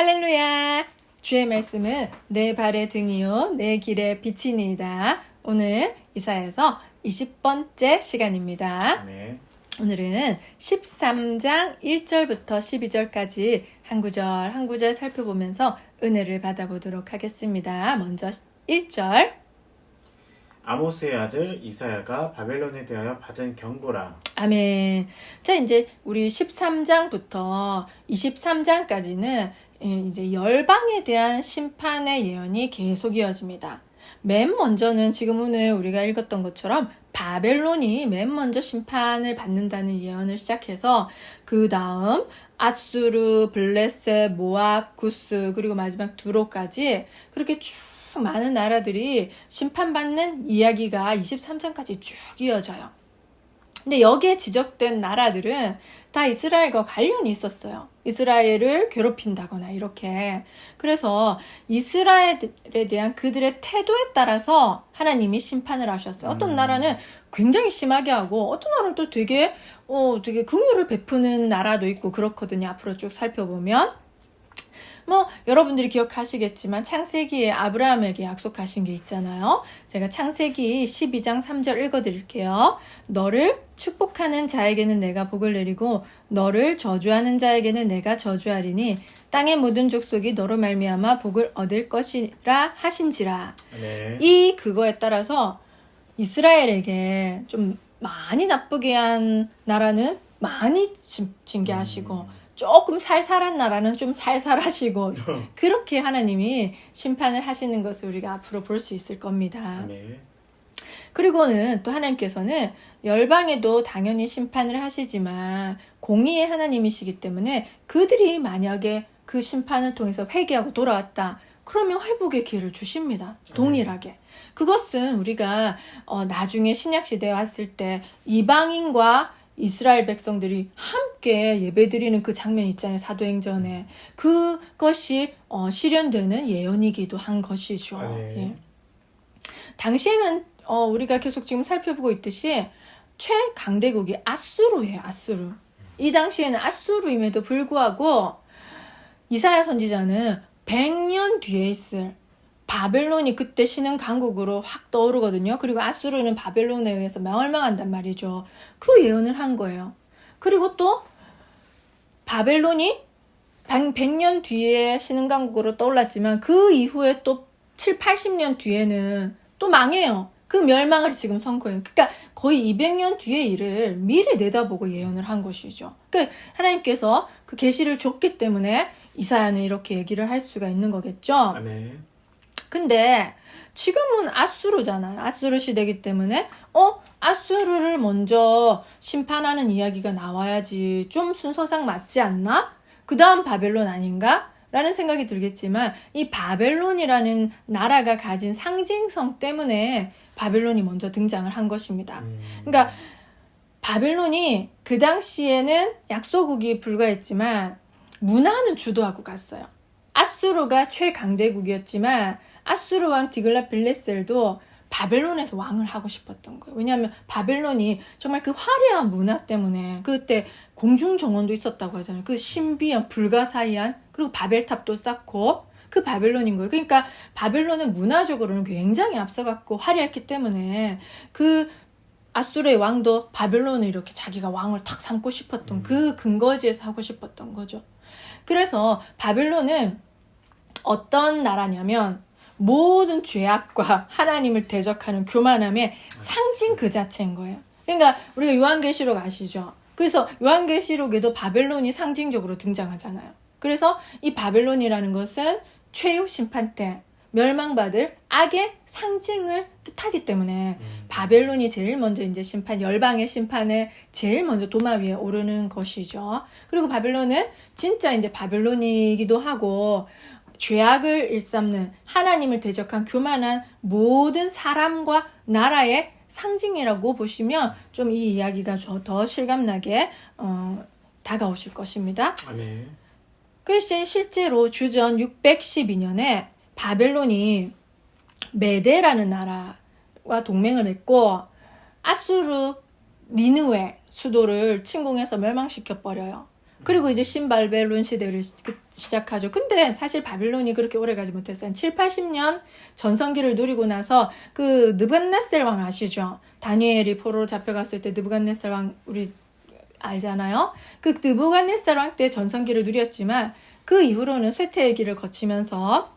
할렐루야! 주의 말씀은 내 발의 등이요 내 길의 빛이니이다. 오늘 이사야서 20번째 시간입니다. 네. 오늘은 13장 1절부터 12절까지 한 구절 한 구절 살펴보면서 은혜를 받아보도록 하겠습니다. 먼저 1절. 아모스의 아들 이사야가 바벨론에 대하여 받은 경고라. 아멘. 자, 이제 우리 13장부터 23장까지는 이제 열방에 대한 심판의 예언이 계속 이어집니다. 맨 먼저는 지금 오늘 우리가 읽었던 것처럼 바벨론이 맨 먼저 심판을 받는다는 예언을 시작해서 그 다음 아수르, 블레셋, 모압, 구스 그리고 마지막 두로까지 그렇게 쭉 많은 나라들이 심판받는 이야기가 23장까지 쭉 이어져요. 근데 여기에 지적된 나라들은 다 이스라엘과 관련이 있었어요. 이스라엘을 괴롭힌다거나 이렇게. 그래서 이스라엘에 대한 그들의 태도에 따라서 하나님이 심판을 하셨어요. 어떤 나라는 굉장히 심하게 하고 어떤 나라는 또 되게 긍휼을 베푸는 나라도 있고 그렇거든요. 앞으로 쭉 살펴보면. 여러분들이 기억하시겠지만 창세기에 아브라함에게 약속하신 게 있잖아요. 제가 창세기 12장 3절 읽어드릴게요. 너를 축복하는 자에게는 내가 복을 내리고 너를 저주하는 자에게는 내가 저주하리니 땅의 모든 족속이 너로 말미암아 복을 얻을 것이라 하신지라. 네. 이 그거에 따라서 이스라엘에게 좀 많이 나쁘게 한 나라는 많이 징계하시고 조금 살살한 나라는 좀 살살하시고 그렇게 하나님이 심판을 하시는 것을 우리가 앞으로 볼 수 있을 겁니다. 네. 그리고는 또 하나님께서는 열방에도 당연히 심판을 하시지만 공의의 하나님이시기 때문에 그들이 만약에 그 심판을 통해서 회개하고 돌아왔다. 그러면 회복의 기회를 주십니다. 동일하게. 그것은 우리가 나중에 신약시대에 왔을 때 이방인과 이스라엘 백성들이 함께 예배드리는 그 장면 있잖아요. 사도행전에. 그것이 실현되는 예언이기도 한 것이죠. 네. 예. 당시에는 우리가 계속 지금 살펴보고 있듯이 최강대국이 아수르예요. 아수르. 이 당시에는 아수르임에도 불구하고 이사야 선지자는 100년 뒤에 있을 바벨론이 그때 신흥 강국으로 확 떠오르거든요. 그리고 아수르는 바벨론에 의해서 멸망한단 말이죠. 그 예언을 한 거예요. 그리고 또 바벨론이 100년 뒤에 신흥 강국으로 떠올랐지만 그 이후에 또 7, 80년 뒤에는 또 망해요. 그 멸망을 지금 선고해요. 그러니까 거의 200년 뒤의 일을 미리 내다보고 예언을 한 것이죠. 그러니까 하나님께서 그 계시를 줬기 때문에 이사야는 이렇게 얘기를 할 수가 있는 거겠죠. 네. 근데 지금은 아수르잖아요. 아수르 시대이기 때문에 아수르를 먼저 심판하는 이야기가 나와야지 좀 순서상 맞지 않나? 그 다음 바벨론 아닌가? 라는 생각이 들겠지만 이 바벨론이라는 나라가 가진 상징성 때문에 바벨론이 먼저 등장을 한 것입니다. 그러니까 바벨론이 그 당시에는 약소국이 불과했지만 문화는 주도하고 갔어요. 아수르가 최강대국이었지만 아수르 왕 디글랏빌레셀도 바벨론에서 왕을 하고 싶었던 거예요. 왜냐하면 바벨론이 정말 그 화려한 문화 때문에 그때 공중정원도 있었다고 하잖아요. 그 신비한 불가사의한 그리고 바벨탑도 쌓고 그 바벨론인 거예요. 그러니까 바벨론은 문화적으로는 굉장히 앞서갔고 화려했기 때문에 그 아수르의 왕도 바벨론을 이렇게 자기가 왕을 탁 삼고 싶었던 그 근거지에서 하고 싶었던 거죠. 그래서 바벨론은 어떤 나라냐면 모든 죄악과 하나님을 대적하는 교만함의 상징 그 자체인 거예요. 그러니까 우리가 요한계시록 아시죠? 그래서 요한계시록에도 바벨론이 상징적으로 등장하잖아요. 그래서 이 바벨론이라는 것은 최후 심판 때 멸망받을 악의 상징을 뜻하기 때문에 바벨론이 제일 먼저 이제 열방의 심판에 제일 먼저 도마 위에 오르는 것이죠. 그리고 바벨론은 진짜 이제 바벨론이기도 하고 죄악을 일삼는 하나님을 대적한 교만한 모든 사람과 나라의 상징이라고 보시면 좀 이 이야기가 더 실감나게 다가오실 것입니다. 네. 그것이 실제로 주전 612년에 바벨론이 메데라는 나라와 동맹을 맺고 아수르 니느웨 수도를 침공해서 멸망시켜 버려요. 그리고 이제 신바벨론 시대를 시작하죠. 근데 사실 바벨론이 그렇게 오래 가지 못했어요. 7, 80년 전성기를 누리고 나서 그 느부갓네살 왕 아시죠? 다니엘이 포로로 잡혀갔을 때 느부갓네살 왕 우리 알잖아요. 그 느부갓네살 왕 때 전성기를 누렸지만 그 이후로는 쇠퇴의 길을 거치면서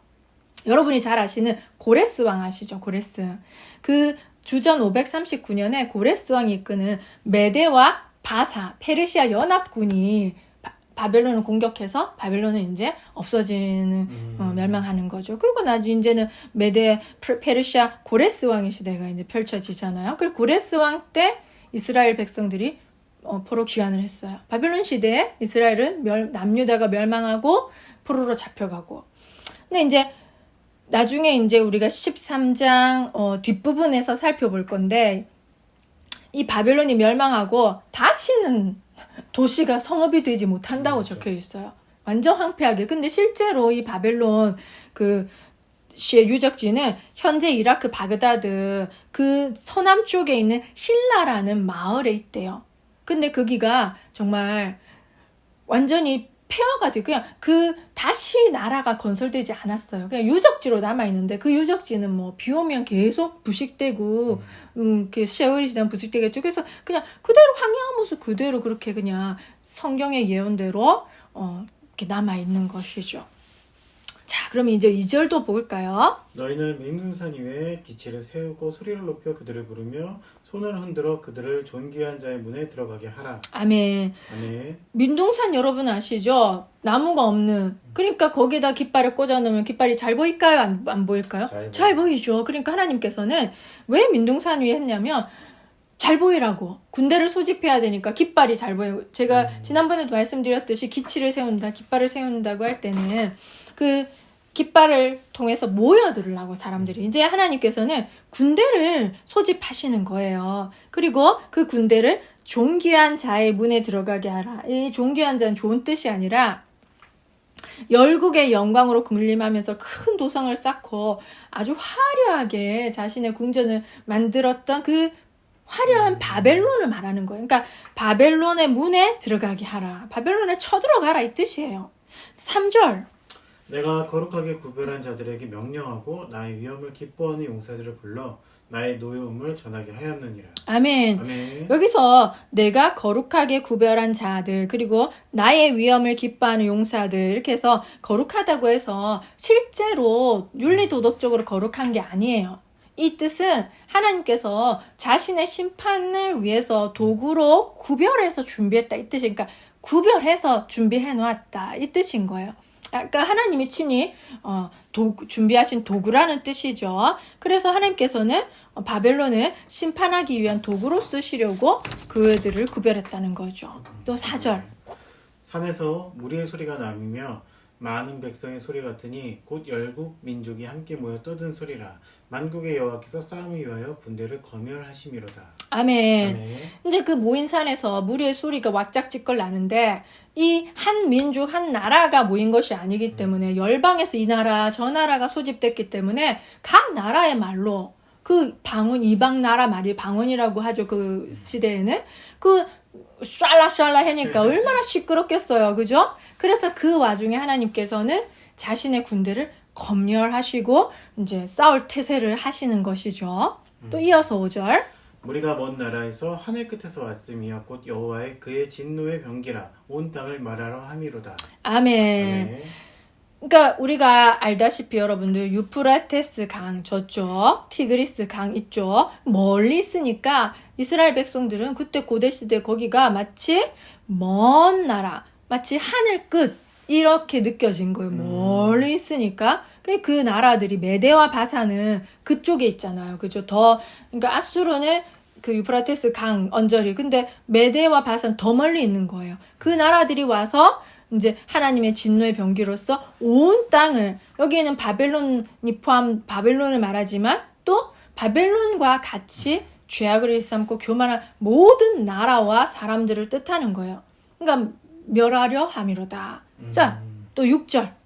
여러분이 잘 아시는 고레스 왕 아시죠? 고레스. 그 주전 539년에 고레스 왕이 이끄는 메대와 바사, 페르시아 연합군이 바벨론을 공격해서 바벨론은 이제 없어지는, 멸망하는 거죠. 그리고 나중에 이제는 메대, 페르시아, 고레스 왕의 시대가 이제 펼쳐지잖아요. 그리고 고레스 왕 때 이스라엘 백성들이 포로 귀환을 했어요. 바벨론 시대에 이스라엘은 남유다가 멸망하고 포로로 잡혀가고. 근데 이제 나중에 이제 우리가 13장 뒷부분에서 살펴볼 건데 이 바벨론이 멸망하고 다시는 도시가 성읍이 되지 못한다고 적혀 있어요. 완전 황폐하게. 근데 실제로 이 바벨론 그 시의 유적지는 현재 이라크 바그다드 그 서남쪽에 있는 힐라라는 마을에 있대요. 근데 거기가 정말 완전히 폐허가 되고 그냥 다시 나라가 건설되지 않았어요. 그냥 유적지로 남아있는데 그 유적지는 뭐 비 오면 계속 부식되고 세월이 지나면 부식되겠죠. 그래서 그냥 그대로 황량한 모습 그대로 그렇게 그냥 성경의 예언대로 이렇게 남아있는 것이죠. 자, 그럼 이제 2절도 볼까요? 너희는 민둥산 위에 기치를 세우고 소리를 높여 그들을 부르며 손을 흔들어 그들을 존귀한 자의 문에 들어가게 하라. 아멘. 아멘. 민둥산 여러분 아시죠? 나무가 없는. 그러니까 거기다 깃발을 꽂아 놓으면 깃발이 잘 보일까요? 안 보일까요? 잘 보이죠. 그러니까 하나님께서는 왜 민둥산 위에 했냐면 잘 보이라고. 군대를 소집해야 되니까 깃발이 잘 보여요. 제가 지난번에도 말씀드렸듯이 기치를 세운다, 깃발을 세운다고 할 때는 그 깃발을 통해서 모여들으려고 사람들이. 이제 하나님께서는 군대를 소집하시는 거예요. 그리고 그 군대를 존귀한 자의 문에 들어가게 하라. 이 존귀한 자는 좋은 뜻이 아니라 열국의 영광으로 군림하면서 큰 도성을 쌓고 아주 화려하게 자신의 궁전을 만들었던 그 화려한 바벨론을 말하는 거예요. 그러니까 바벨론의 문에 들어가게 하라. 바벨론에 쳐들어가라 이 뜻이에요. 3절. 내가 거룩하게 구별한 자들에게 명령하고 나의 위엄을 기뻐하는 용사들을 불러 나의 노여움을 전하게 하였느니라. 아멘. 아멘. 여기서 내가 거룩하게 구별한 자들 그리고 나의 위엄을 기뻐하는 용사들 이렇게 해서 거룩하다고 해서 실제로 윤리도덕적으로 거룩한 게 아니에요. 이 뜻은 하나님께서 자신의 심판을 위해서 도구로 구별해서 준비했다 이 뜻이니까 구별해서 준비해 놓았다 이 뜻인 거예요. 그러니까 하나님이 친히 준비하신 도구라는 뜻이죠. 그래서 하나님께서는 바벨론을 심판하기 위한 도구로 쓰시려고 그들을 구별했다는 거죠. 또 4절. 산에서 무리의 소리가 나며 많은 백성의 소리 같으니 곧 열국 민족이 함께 모여 떠든 소리라. 만국의 여호와께서 싸움을 위하여 군대를 거멸하심이로다. 아멘. 아멘. 이제 그 모인 산에서 무리의 소리가 왁작지껄 나는데 이 한 민족, 한 나라가 모인 것이 아니기 때문에 열방에서 이 나라, 저 나라가 소집됐기 때문에 각 나라의 말로 그 방언, 이방 나라 말이 방언이라고 하죠. 그 시대에는. 그 샬라샬라 하니까 얼마나 시끄럽겠어요. 그죠? 그래서 그 와중에 하나님께서는 자신의 군대를 검열하시고 이제 싸울 태세를 하시는 것이죠. 또 이어서 5절. 무리가 먼 나라에서 하늘 끝에서 왔으며 곧 여호와의 그의 진노의 병기라 온 땅을 말하러 함이로다. 아멘. 아멘. 그러니까 우리가 알다시피 여러분들 유프라테스 강 저쪽, 티그리스 강 이쪽 멀리 있으니까 이스라엘 백성들은 그때 고대시대 거기가 마치 먼 나라, 마치 하늘 끝 이렇게 느껴진 거예요. 멀리 있으니까. 그 나라들이 메대와 바사는 그쪽에 있잖아요. 그죠? 그러니까 아수르는 그 유프라테스 강 언저리. 근데 메대와 바사는 더 멀리 있는 거예요. 그 나라들이 와서 이제 하나님의 진노의 병기로서 온 땅을, 여기에는 바벨론이 포함 바벨론을 말하지만 또 바벨론과 같이 죄악을 일삼고 교만한 모든 나라와 사람들을 뜻하는 거예요. 그러니까 멸하려 함이로다. 자, 또 6절.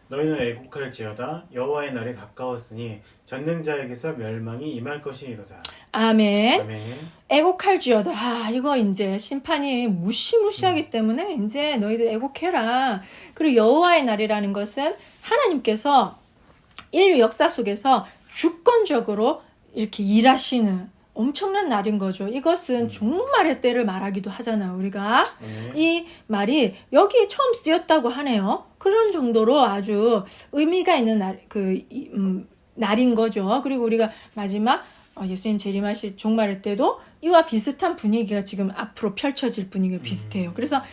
너희는 애국할지어다 여호와의 날이 가까웠으니 전능자에게서 멸망이 임할 것이니로다. 아멘. 아멘. 애곡할지어다. 이거 이제 심판이 무시무시하기 때문에 이제 너희들 애곡해라. 그리고 여호와의 날이라는 것은 하나님께서 인류 역사 속에서 주권적으로 이렇게 일하시는 엄청난 날인 거죠. 이것은 종말의 때를 말하기도 하잖아요, 우리가. 이 말이 여기에 처음 쓰였다고 하네요. 그런 정도로 아주 의미가 있는 날인 거죠. 그리고 우리가 마지막 예수님 재림하실 종말의 때도 이와 비슷한 분위기가 지금 앞으로 펼쳐질 분위기가 비슷해요. 그래서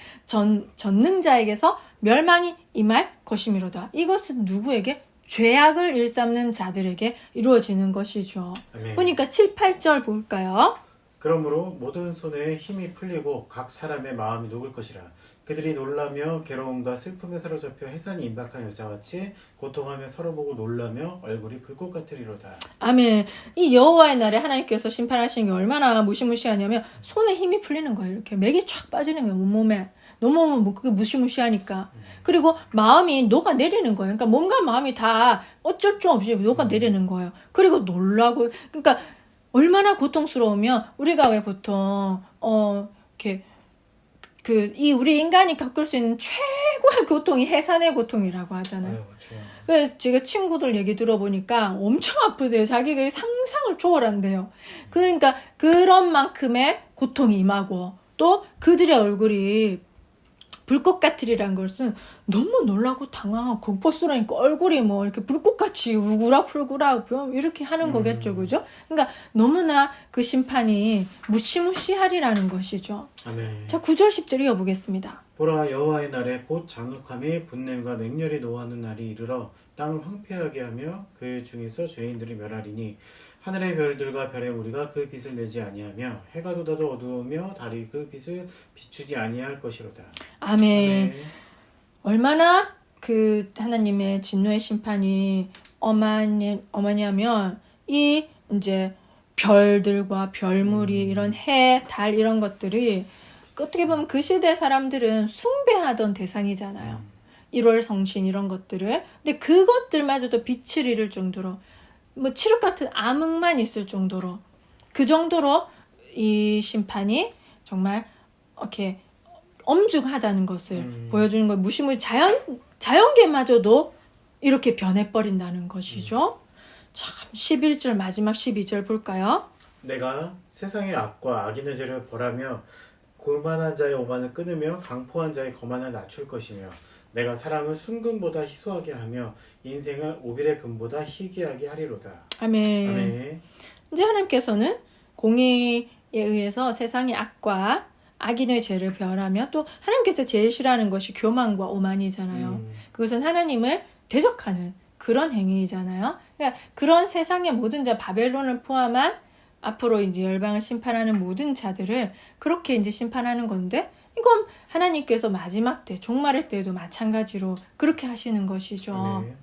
전능자에게서 멸망이 임할 것이미로다. 이것은 누구에게? 죄악을 일삼는 자들에게 이루어지는 것이죠. 아멘. 보니까 7, 8절 볼까요? 그러므로 모든 손에 힘이 풀리고 각 사람의 마음이 녹을 것이라. 그들이 놀라며 괴로움과 슬픔에 사로잡혀 해산이 임박한 여자같이 고통하며 서로 보고 놀라며 얼굴이 불꽃 같으리로다. 아멘. 이 여호와의 날에 하나님께서 심판하시는 게 얼마나 무시무시하냐면 손에 힘이 풀리는 거예요. 이렇게 맥이 쫙 빠지는 거예요. 온몸에. 너무 그게 무시무시하니까. 그리고 마음이 녹아내리는 거예요. 그러니까 몸과 마음이 다 어쩔 줄 없이 녹아내리는 거예요. 그리고 놀라고. 그러니까 얼마나 고통스러우면 우리가 왜 보통 이렇게 우리 인간이 겪을 수 있는 최고의 고통이 해산의 고통이라고 하잖아요. 그래서 제가 친구들 얘기 들어보니까 엄청 아프대요. 자기가 상상을 초월한대요. 그러니까 그런 만큼의 고통이 임하고 또 그들의 얼굴이 불꽃 같으리라는 것은 너무 놀라고 당황하고 공포스러우니까 얼굴이 뭐 이렇게 불꽃같이 우구라 이렇게 하는 거겠죠, 그죠? 그러니까 너무나 그 심판이 무시무시하리라는 것이죠. 아멘. 자, 9절 10절 이어보겠습니다. 보라, 여호와의 날에 곧 장육함이 분냄과 맹렬히 노하는 날이 이르러 땅을 황폐하게 하며 그 중에서 죄인들이 멸하리니 하늘의 별들과 별의 무리가 그 빛을 내지 아니하며 해가 돋아도 어두우며 달이 그 빛을 비추지 아니할 것이로다. 아멘. 아멘. 얼마나 그 하나님의 진노의 심판이 어마냐면 이 이제 별들과 별무리 이런 해, 달 이런 것들이 어떻게 보면 그 시대 사람들은 숭배하던 대상이잖아요. 1월 성신 이런 것들을. 근데 그것들마저도 빛을 잃을 정도로 뭐 칠흑 같은 암흑만 있을 정도로 그 정도로 이 심판이 정말 이렇게 엄중하다는 것을 보여주는 거예요. 무시무시 자연계마저도 이렇게 변해버린다는 것이죠. 참 11절 마지막 12절 볼까요? 내가 세상의 악과 악인의 죄를 벌하며 고만한 자의 오만을 끊으며 강포한 자의 거만을 낮출 것이며 내가 사람을 순금보다 희소하게 하며 인생을 오빌의 금보다 희귀하게 하리로다. 아멘. 아멘. 이제 하나님께서는 공의에 의해서 세상의 악과 악인의 죄를 벌하며 또 하나님께서 제일 싫어하는 것이 교만과 오만이잖아요. 그것은 하나님을 대적하는 그런 행위이잖아요. 그러니까 그런 세상의 모든 자 바벨론을 포함한 앞으로 이제 열방을 심판하는 모든 자들을 그렇게 이제 심판하는 건데 이건 하나님께서 마지막 때 종말의 때에도 마찬가지로 그렇게 하시는 것이죠. 네.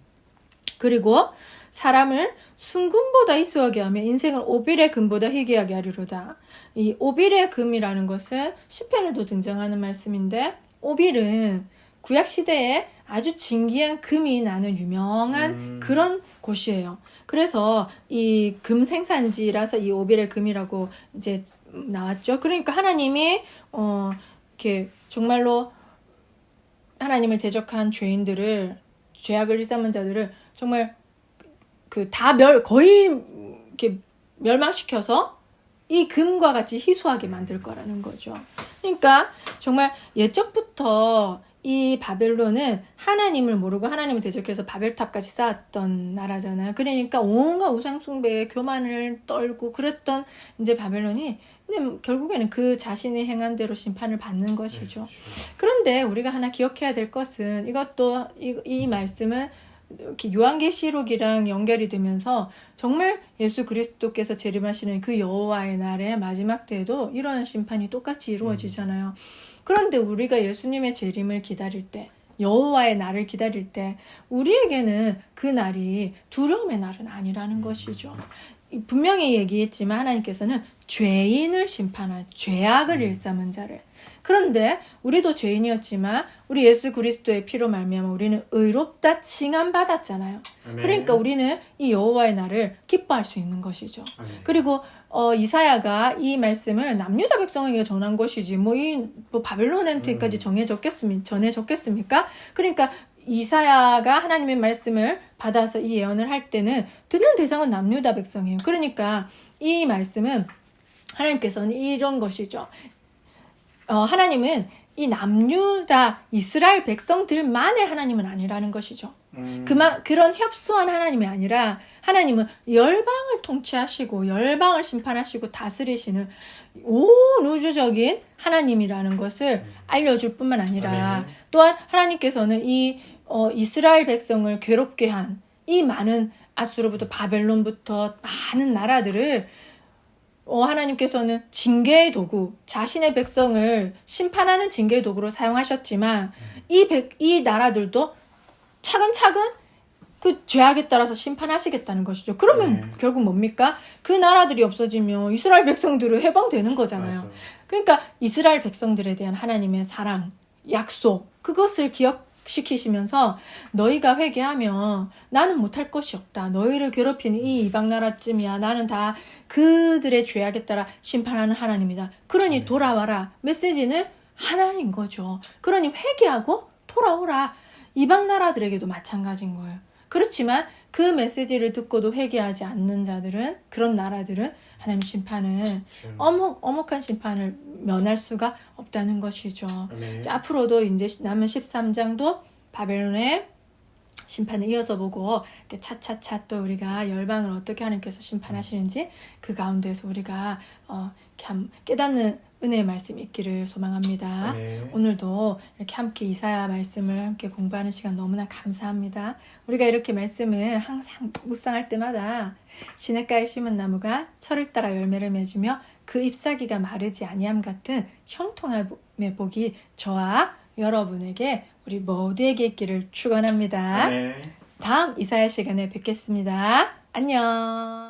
그리고 사람을 순금보다 희소하게 하며 인생을 오빌의 금보다 희귀하게 하리로다. 이 오빌의 금이라는 것은 시편에도 등장하는 말씀인데 오빌은 구약 시대에 아주 진귀한 금이 나는 유명한 그런 곳이에요. 그래서 이 금 생산지라서 이 오빌의 금이라고 이제 나왔죠. 그러니까 하나님이 이렇게 정말로 하나님을 대적한 죄인들을 죄악을 일삼은 자들을 정말 거의 이렇게 멸망시켜서 이 금과 같이 희소하게 만들 거라는 거죠. 그러니까 정말 예적부터 이 바벨론은 하나님을 모르고 하나님을 대적해서 바벨탑까지 쌓았던 나라잖아요. 그러니까 온갖 우상숭배에 교만을 떨고 그랬던 이제 바벨론이 근데 결국에는 그 자신이 행한 대로 심판을 받는 것이죠. 그런데 우리가 하나 기억해야 될 것은 이것도 이 말씀은 이렇게 요한계시록이랑 연결이 되면서 정말 예수 그리스도께서 재림하시는 그 여호와의 날의 마지막 때에도 이런 심판이 똑같이 이루어지잖아요. 그런데 우리가 예수님의 재림을 기다릴 때 여호와의 날을 기다릴 때 우리에게는 그 날이 두려움의 날은 아니라는 것이죠. 분명히 얘기했지만 하나님께서는 죄인을 심판한 죄악을 일삼은 자를 그런데 우리도 죄인이었지만 우리 예수 그리스도의 피로 말미암아 우리는 의롭다 칭함 받았잖아요. 아멘. 그러니까 우리는 이 여호와의 날을 기뻐할 수 있는 것이죠. 아멘. 그리고 이사야가 이 말씀을 남유다 백성에게 전한 것이지 뭐 바벨론한테까지 전해졌겠습니까? 그러니까 이사야가 하나님의 말씀을 받아서 이 예언을 할 때는 듣는 대상은 남유다 백성이에요. 그러니까 이 말씀은 하나님께서는 이런 것이죠. 하나님은 이 남유다 이스라엘 백성들만의 하나님은 아니라는 것이죠. 그런 협소한 하나님이 아니라 하나님은 열방을 통치하시고 열방을 심판하시고 다스리시는 온 우주적인 하나님이라는 것을 알려줄 뿐만 아니라 아멘. 또한 하나님께서는 이 이스라엘 백성을 괴롭게 한 이 많은 아수르부터 바벨론부터 많은 나라들을 하나님께서는 징계의 도구, 자신의 백성을 심판하는 징계의 도구로 사용하셨지만 이 나라들도 차근차근 그 죄악에 따라서 심판하시겠다는 것이죠. 그러면 결국 뭡니까? 그 나라들이 없어지면 이스라엘 백성들은 해방되는 거잖아요. 맞아. 그러니까 이스라엘 백성들에 대한 하나님의 사랑, 약속, 그것을 기억시키시면서 너희가 회개하면 나는 못할 것이 없다. 너희를 괴롭히는 이 이방 나라쯤이야. 나는 다 그들의 죄악에 따라 심판하는 하나님이다. 그러니 돌아와라. 메시지는 하나인 거죠. 그러니 회개하고 돌아오라. 이방 나라들에게도 마찬가지인 거예요. 그렇지만 그 메시지를 듣고도 회개하지 않는 자들은, 그런 나라들은 하나님 심판은 엄혹한 심판을 면할 수가 없다는 것이죠. 아멘. 자, 앞으로도 이제 남은 13장도 바벨론의 심판을 이어서 보고 이렇게 차차차 또 우리가 열방을 어떻게 하나님께서 심판하시는지 그 가운데서 우리가 이렇게 깨닫는 은혜의 말씀이 있기를 소망합니다. 아멘. 오늘도 이렇게 함께 이사야 말씀을 함께 공부하는 시간 너무나 감사합니다. 우리가 이렇게 말씀을 항상 묵상할 때마다 시냇가에 심은 나무가 철을 따라 열매를 맺으며 그 잎사귀가 마르지 아니함 같은 형통함의 복이 저와 여러분에게 우리 모두에게 있기를 축원합니다. 아멘. 다음 이사야 시간에 뵙겠습니다. 안녕.